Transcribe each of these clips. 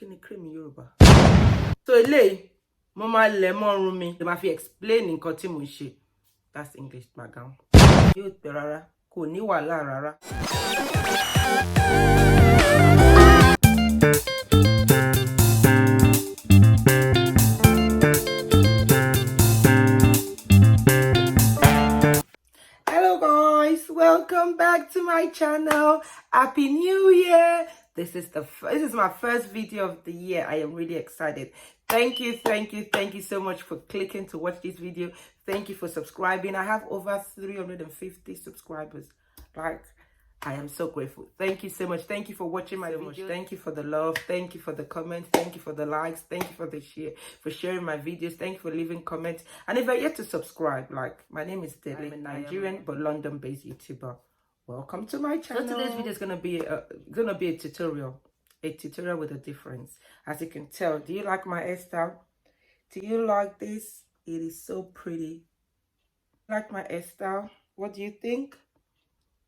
Kini cream Yoruba. So eléyìí mo máa lẹ̀ mọ́ ọrùn mi. They ma fi explain nǹkan tí mo ṣe. That's English background. Yóò pẹ́ rárá, kò ní wàhálà rárá. Welcome back to my channel. Happy New Year. This is my first video of the year. I am really excited. Thank you so much for clicking to watch this video. Thank you for subscribing. I have over 350 subscribers. Like, I am so grateful. Thank you so much. Thank you for watching my videos. Thank you for the love. Thank you for the comments. Thank you for the likes. Thank you for the share, for sharing my videos. Thank you for leaving comments. And if you're yet to subscribe, like, my name is Dele. I'm a Nigerian but London-based YouTuber. Welcome to my channel. So today's video is gonna be a tutorial with a difference. As you can tell, do you like my hairstyle? Do you like this? It is so pretty. Like my hairstyle? What do you think?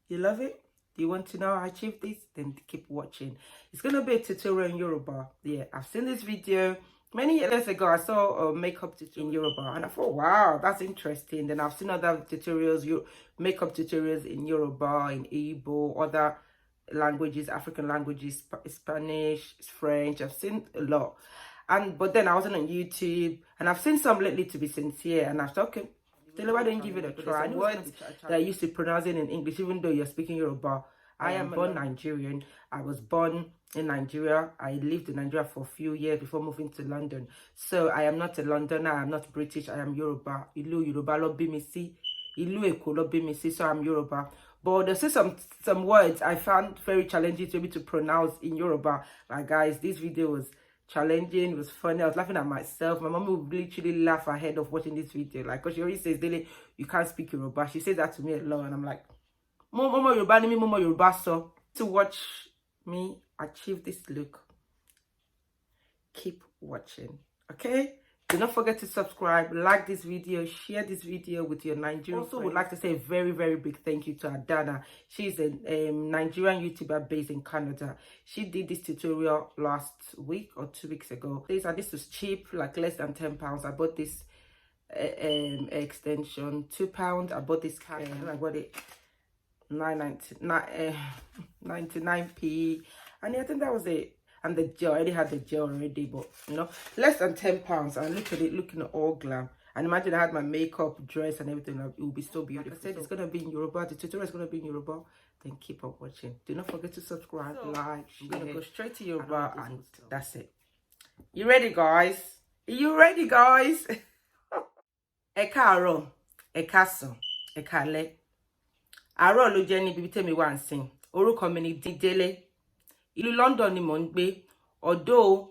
You love it? Do you want to know how I achieved this? Then keep watching. It's gonna be a tutorial in Yoruba. Yeah, I've seen this video many years ago. I saw a makeup tutorial in Yoruba and I thought, wow, that's interesting. Then I've seen other tutorials, makeup tutorials in Yoruba, in Igbo, other languages, African languages, Spanish, French. I've seen a lot. But then I wasn't on YouTube, and I've seen some lately, to be sincere, and I thought, okay, why don't give it a try? Words that I used to pronounce it in English, even though you're speaking Yoruba. I am born Nigerian. I was born in Nigeria. I lived in Nigeria for a few years before moving to London. So I am not a Londoner. I am not British. I am Yoruba. Ilu Yoruba lo bi mi si. Ilu Eko lo bi mi si. So I'm Yoruba. But there's some words I found very challenging to be able to pronounce in Yoruba. Like, guys, this video was challenging. It was funny. I was laughing at myself. My mom would literally laugh ahead of watching this video. Like, because she always says, Dele, you can't speak Yoruba. She says that to me a lot. And I'm like, Momo Yoruba ni mi, Momo Yoruba. So to watch me achieve this look, keep watching. Okay? Do not forget to subscribe, like this video, share this video with your Nigerian friends. Would like to say a very big thank you to Adanna. She's a Nigerian YouTuber based in Canada. She did this tutorial last week or 2 weeks ago. This was cheap, like less than £10. I bought this extension, £2. I bought this cap, I got it 99p, and I think that was it. And the gel, I already had the gel already, but you know, less than £10. And look at it, looking at all glam. And imagine I had my makeup, dress, and everything. It will be so beautiful. Like I said, it's gonna be in Yoruba. The tutorial is gonna be in Yoruba. Then keep on watching. Do not forget to subscribe, like, share. I'm gonna go straight to Yoruba, and that's it. You ready, guys? You ready, guys? Ẹ káàárọ̀, ẹ káàsán, ẹ káalẹ́. Àárọ̀ ló jẹ́ níbi tèmi wà ńsìn. Orúkọ mi ni Dele. Ìlú London ni mò ń gbé. Although,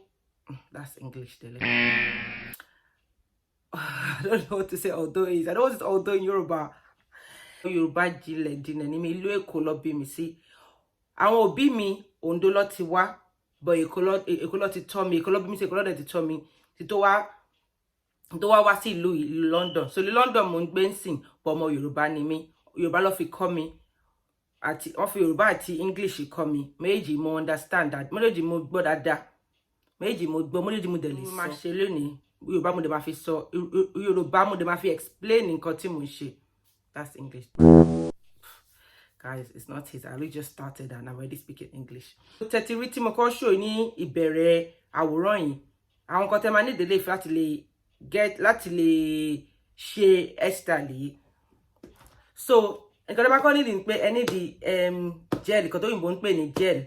that's English, Dele. I don't know what to say although is. I don't know what is although in Yoruba. Yoruba jile ni mi, ìlú Èkó ló bí mi sí. Àwọn òbí mi Ondo ló ti wá, but Èkó ló ti tọ́ mi. Èkó ló bí mi sí, Èkó ló dẹ̀ ti tọ́ mi. Ti tó wá sí ìlú London. So ìlú London mò ń gbé ńsìn, but ọmọ Yoruba ni mi. Yoruba ló fi kọ́ mi. Àti of Yoruba àti English kọ́ mi. Méjì mo understand that. Méjì mo gbọ́ dáadáa. Méjì mo gbọ́, méjì mo dẹ̀ lè sọ. Mo máa ṣe lónìí. Yoruba mo dẹ̀ máa fi sọ. Yoruba mo dẹ̀ máa fi explain nǹkan tí mo ṣe. That's English. Guys, it's not easy. I really just started and I'm already speaking English. Tẹ́tí rí tí mo kọ́ show ní ìbẹ̀rẹ̀ àwòrán yìí. Àwọn nǹkan tẹ́ máa ní ìdílé láti lè ṣe hairstyle yìí. So, nǹkan tó bá kọ́ nídìí pé ẹ nídìí gel, nǹkan tó yìnbó ń pè ní gel.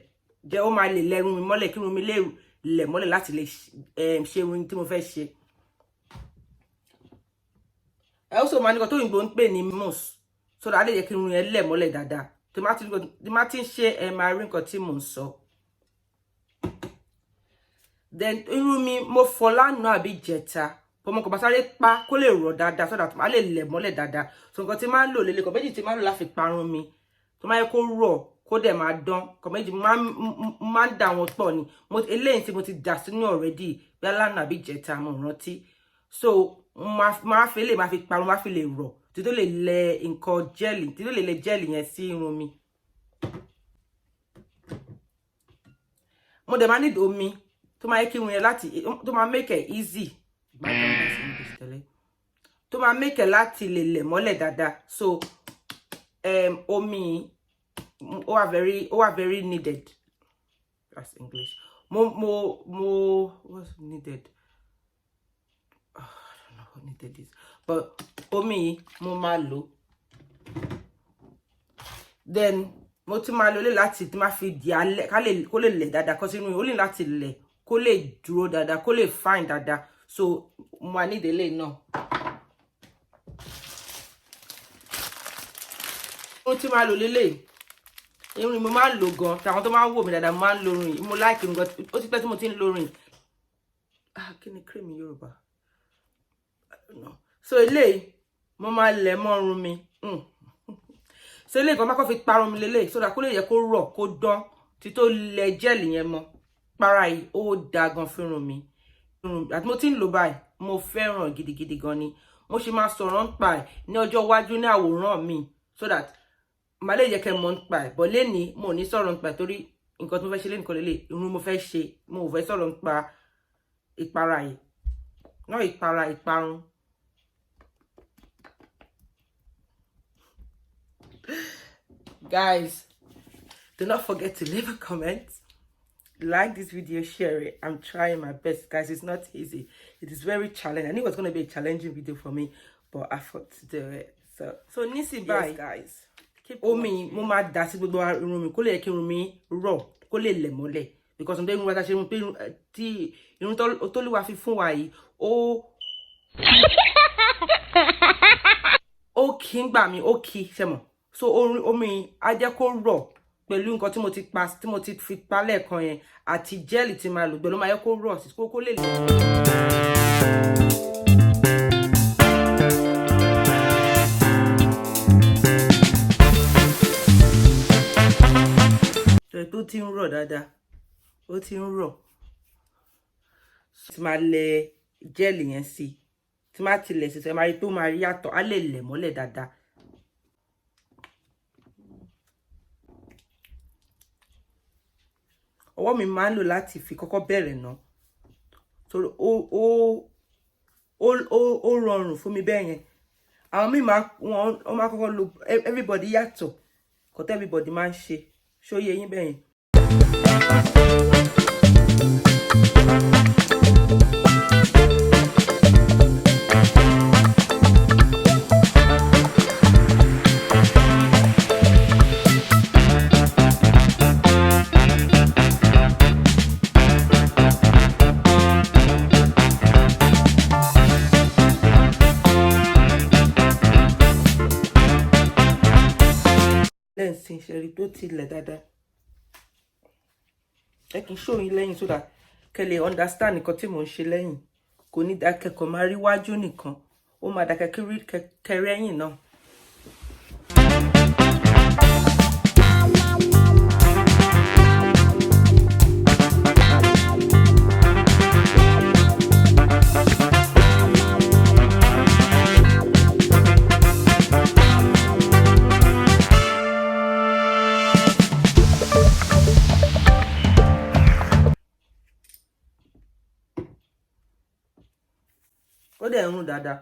Jẹ́ ó máa lè lẹ́run mi mọ́lẹ̀, kí irun mi lè lẹ̀ mọ́lẹ̀ láti lè ṣe irun tí mo fẹ́ ṣe. Ẹ also máa ní nǹkan tó yìnbó ń pè ní mousse. So that lè jẹ́ kí irun yẹn lẹ̀ mọ́lẹ̀ dáadáa. Tí má ti ń ṣe ẹ máa rí nǹkan tí mò ń sọ. Then irun mi mo fọ lánàá àbí jẹta. Mo kò bá sáré pa kó lè rọ̀ dáadáa so that má lè lẹ̀ mọ́lẹ̀ dáadáa. So nǹkan tí máa ń lò lélẹ̀ kò méjì tí máa ń lò láfi parun mi. Tó máa yẹ kó rọ̀ kó dẹ̀ máa dán. Kò méjì máa ń dà wọ́n pọ̀ ni. Eléyìí tí mo ti dà sínú already bí lánàá àbí jẹta mo rántí. So máa fi lè máa fi parun, máa fi lè rọ̀. Tí tó lè lẹ̀ nǹkan jelly, tí tó lè lẹ̀ jelly yẹn sí irun mi. Mo dẹ̀ máa need omi. tó máa kí irun yẹn láti tó máa make it easy tó máa make it láti lè lẹ̀ mọ́lẹ̀ dáadáa. So omi ó wà very needed. That's English. What's needed? Oh, I don't know what needed is, but omi mo máa lò. Then mo ti máa lò lè láti tí máa fi di alẹ́ kó lè lẹ̀ dáadáa, kó sínú ó lè láti lẹ̀ kó lè dúró dáadáa, kó lè fine dáadáa. So mo máa need eléyìí náà. Mo ti máa lò lélẹ̀. Irun mo máa ń lò gan. Tàwọn tó máa ń wò mí dáadáa mo máa ń lo irun. Mo like irun gan. Ó ti pẹ́ tí mo ti ń lo irun. Kí ni cream Yoruba? I don't know. So eléyìí mo máa lẹ̀ mọ́ irun mi. So eléyìí gan má kọ́ fi parun mi lélẹ̀. So that kó lè yẹ kó rọ̀, kó dán. Tí tó lẹ̀ gel yẹn mọ́. Para yìí ó dá gan fún irun mi. Àti mo ti ń lò báyìí. Mo fẹ́ràn gidigidi gan ni. Mo ṣe máa sọ̀rọ̀ nípa ẹ̀ ní ọjọ́ iwájú ní àwòrán mi. So that màá lè yẹ kẹ́ mọ̀ nípa ẹ̀. But lénìí mo ní sọ̀rọ̀ nípa ẹ̀ torí nǹkan tí mo fẹ́ ṣe lénìí kan lélẹ̀. Irun mo fẹ́ ṣe. Mo ò fẹ́ sọ̀rọ̀ nípa ìpara yìí. Náà ìpara, ìparun. Guys, do not forget to leave a comment. Like this video, share it. I'm trying my best, guys. It's not easy. It is very challenging. I knew it was going to be a challenging video for me, but I thought to do it. So Nisi, bye, guys. Keep me, mama, that's it. Irun mi kó lè kí irun mi rọ̀, kó lè lẹ̀ mọ́lẹ̀. Because I'm doing what I say. Irun tó lè wá fi fún wa yìí, ó kì í gbà mí, ó kì í ṣe mọ̀. So omi á jẹ́ kó rọ̀ pẹ̀lú nǹkan tí mo ti fi pa lẹ́ẹ̀kan yẹn àti gel tí máa lò gbẹ̀lú máa yẹ kó rọ̀ sí kó lè lè. Tó ti ń rọ̀ dáadáa, ó ti ń rọ̀. Tí máa lẹ̀ gel yẹn sí, tí máa ti lẹ̀ sí ẹ máa rí pé ó máa rí yàtọ̀, á lè lẹ̀ mọ́lẹ̀ dáadáa. Ọwọ́ mi máa ń lò láti fi kọ́kọ́ bẹ̀rẹ̀ náà. Torí ó rọrùn fún mi bẹ́ẹ̀ yẹn. Àwọn míì wọ́n máa kọ́kọ́ lo everybody yàtọ̀. Kò tẹ́ everybody máa ń ṣe. Ṣó yé yín bẹ́ẹ̀ yẹn. Lẹ́sìn ṣẹ̀rí tó ti lẹ̀ dáadáa. Ẹ kì í show yín lẹ́yìn so that kẹ́ lè understand nǹkan tí mò ń ṣe lẹ́yìn. Kò ní dákẹ́kọ̀ọ́ máa rí wájú nìkan. Ó máa dákẹ́kẹ́ rí ẹ̀yìn náà. Ó dẹ̀ rún dáadáa.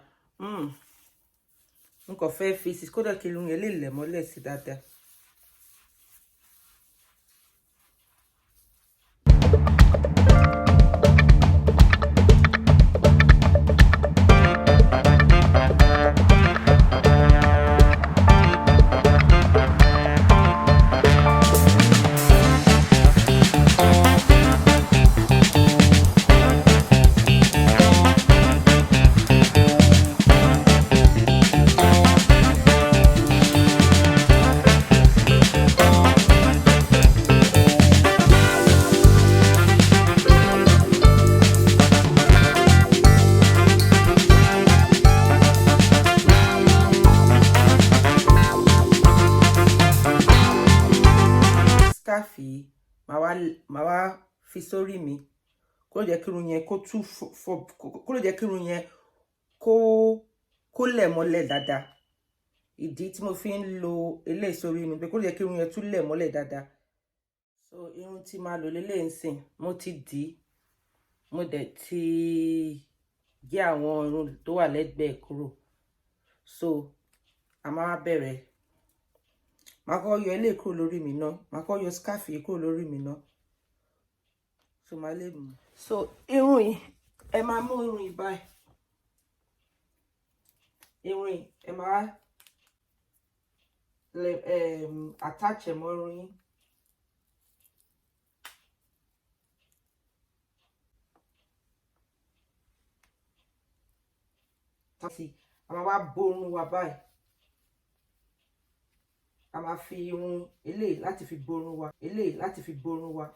N kò fẹ́ fi sí kódà kí irun yẹn lè lẹ̀ mọ́lẹ̀ sí dáadáa. Fi màá wá fi sórí mi kó lè jẹ́ kí irun yẹn kó lè jẹ́ kí irun yẹn kó lẹ̀ mọ́lẹ̀ dáadáa. Ìdí tí mo fi ń lo eléyìí sórí mi pé kó lè jẹ́ kí irun yẹn tún lẹ̀ mọ́lẹ̀ dáadáa. So irun tí màá lò lélẹ́yìí nsìn mo ti dì í. mo dẹ̀ ti gé àwọn irun tó wà lẹ́gbẹ̀ẹ́ kúrò. So a máa bẹ̀rẹ̀. Màá kọ́ yọ ilé kúrò lórí mi náà. Màá kọ́ yọ scarf yìí kúrò lórí mi náà. So màá lè mú. So irun yìí, ẹ máa mú irun yìí báyìí. Irun yìí, ẹ máa attach ẹ mọ́ irun yìí. A máa wá bó irun wa báyìí. A máa fi irun eléyìí láti fi bó irun wa. Eléyìí láti fi bó irun wa.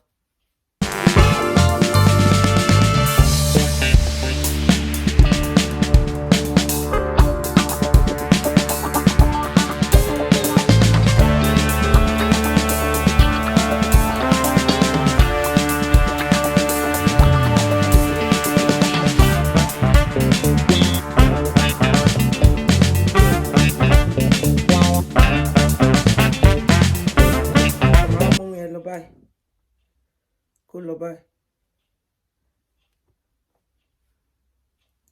Kó lọ báyìí.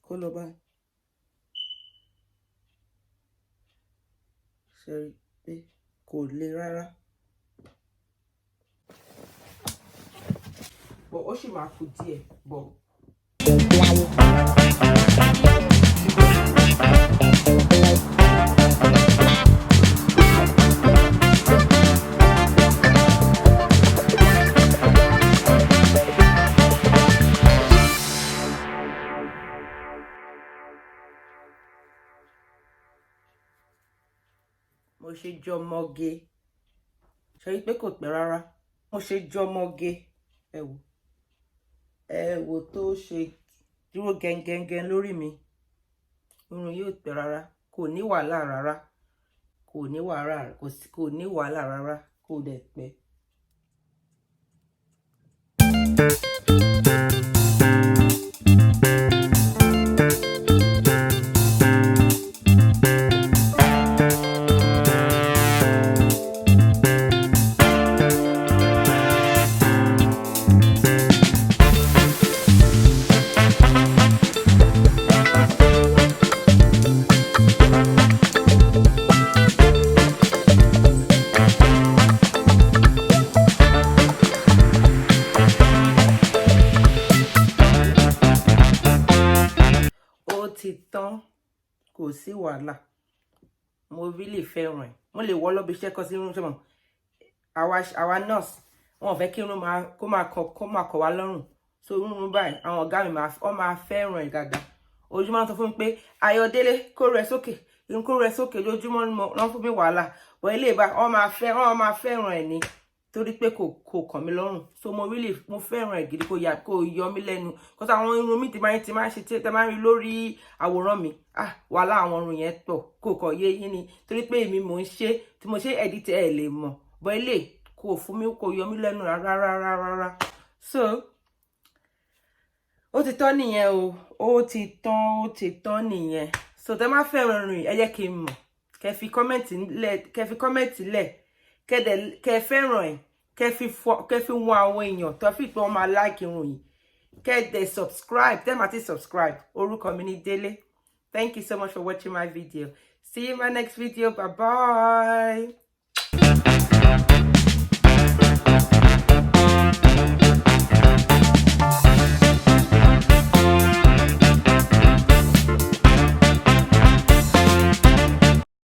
Kó lọ báyìí. Ṣé rí pé kò le rárá. Bọ̀ ó sì máa kù díẹ̀ bọ̀. Mo ṣe jọmọge. Ṣé rí pé kò pẹ́ rárá. Mo ṣe jọmọge. Ẹ wò tó ṣe dúró gẹ́ngẹ́ngẹ́ lórí mi. Irun yóò pẹ́ rárá. Kò ní wàhálà rárá. Kò ní wàhálà rárá. Kò dẹ̀ pẹ́. Tán, kò sí wàhálà. Mo really fẹ́ràn ẹ̀. Mo lè wọ́ lọ́bi iṣẹ́ kan sí irun ṣọmọ. Àwa nurse, wọn ò fẹ́ kí irun kó máa kọ̀ wá lọ́rùn. So irun báyìí, àwọn ọ̀gá mi máa fẹ́ràn ẹ̀ dáadáa. Ojúmọ́ ń sọ fún mi pé Ayọ̀délé kó rẹ sókè. Irun kó rẹ sókè lójúmọ́ lọ́n fún mi wàhálà. Bọ̀ ilé ìbá wọ́n máa fẹ́ràn ẹ̀ ni. Torí pé kò kàn mí lọ́rùn. So mo fẹ́ràn ẹ̀ gidi kó yọ mí lẹ́nu. Kọ́sí àwọn irun mi ti máa ń ṣe tí ẹ máa ń rí lórí àwòrán mi. Wàhálà àwọn irun yẹn pọ̀. Kò kọ̀ yé yín ni. Torí pé èmi mò ń ṣe tí mo ṣe edit ẹ lè mọ̀. Bọ̀ ilé kò yọ mí lẹ́nu rárá. So ó ti tán nìyẹn o. Ó ti tán nìyẹn. So tẹ́ máa fẹ́ràn irun yìí, ẹ jẹ́ kí n mọ̀. Kẹ́ fi kọ́mẹ̀ntì lẹ̀. Kẹ́ fẹ́ràn ẹ̀. Kẹ́ fi wọn àwọn èèyàn tó fi pé wọ́n máa like irun yìí. Kẹ́ dẹ̀ subscribe. Tẹ́ máa ti subscribe. Orúkọ mi ni Délé. Thank you so much for watching my video. See you in my next video. Bye bye.